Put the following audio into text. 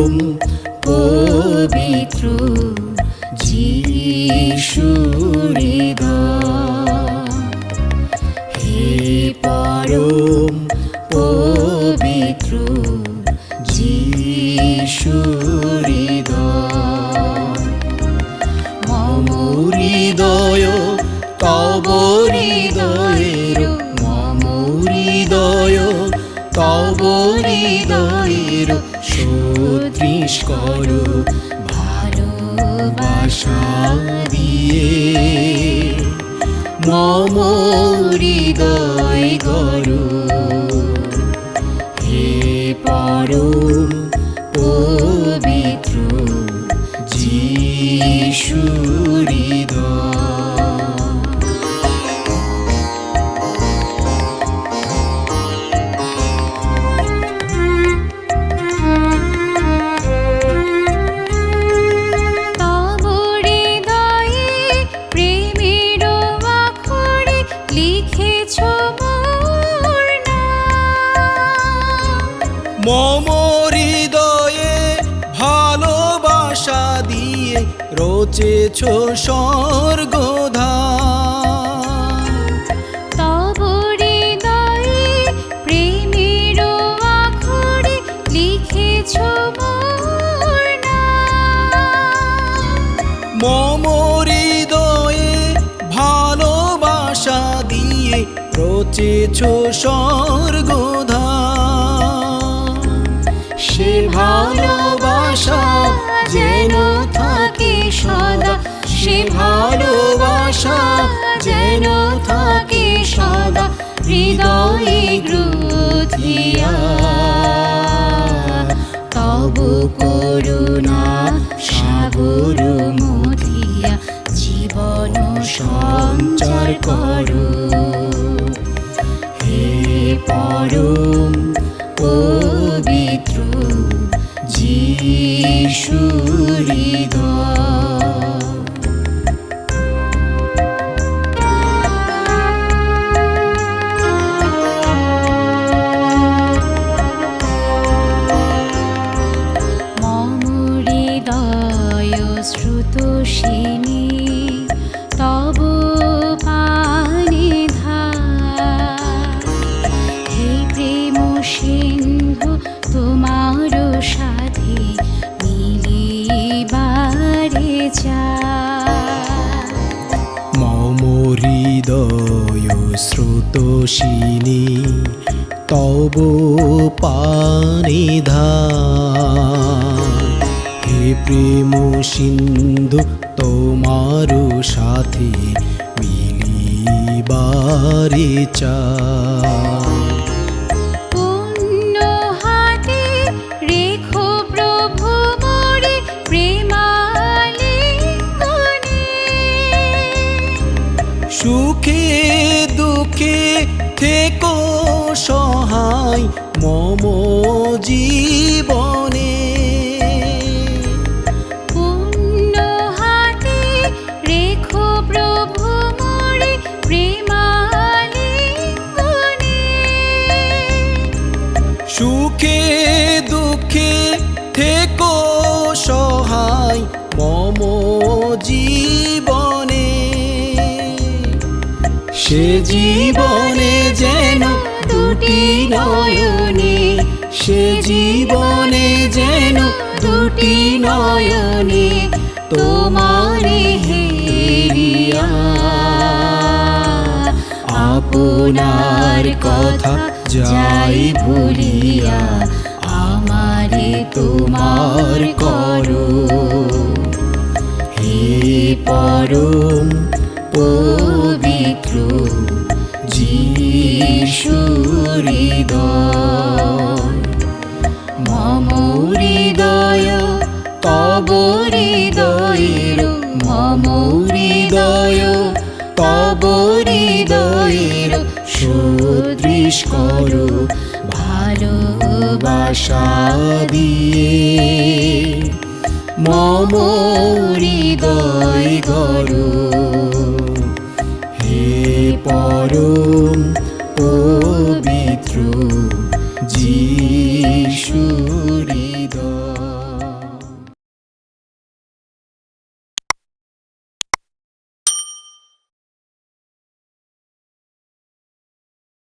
পরম পবিত্র যিশু হৃদয়, হে পরম পবিত্র যিশু হৃদয়, মম হৃদয় তব হৃদয়ের, মম হৃদয় তব হৃদয়ের সদৃশ করো ভালোবাসা দিয়ে, মম হৃদয় গড়ো, হে পরম পবিত্র যিশু হৃদয়। মম হৃদয়ে ভালোবাসা দিয়ে রচেছ স্বর্গধাম, তব হৃদয়ে প্রেমের অক্ষরে লিখেছ মোর নাম। মম হৃদয়ে ভালোবাসা দিয়ে রচেছ স্বর্গধাম, সে ভালোবাসা যেন থাকে সদা, সে ভালোবাসা যেন থাকে সদা হৃদয়ে গ্রথিয়া, তব করুণা সাগর মথিয়া জীবন সঞ্চার করো, হে পরম পবিত্র যিশু হৃদয়। মম হৃদয় শ্রুতোষিনী তব পানিধার, হে প্রেম সিন্ধু তোমার সাথে মিলিবারে চায়। মম হৃদয় স্রোতোষিনী তব পানিধার, হে প্রেম সিন্ধু তোমার সাথে মিলিবারে চায়। পুণ্য হাতে রেখো প্রভু মোরে প্রেমালিঙ্গনে, সুখে দুঃখে থেকো সহায় মম জীবনে, পুণ্য হাতে রেখো প্রভু মোরে প্রেমালিঙ্গনে, সুখে দুঃখে থেকো সহায় মম জীবনে, সে জীবনে যেন দুটি নয়নে, সে জীবনে যেন দুটি নয়নে তোমারে হেরিয়া, আপনার কথা যাই ভুলিয়া আমারে তোমার করো, হে পরম পবিত্র যিশু হৃদয়, মম হৃদয় তব হৃদয়ের, মম হৃদয় তব হৃদয়ের সদৃশ করো ভালোবাসা দিয়ে, মম হৃদয় গড়ো, হে পরম পবিত্র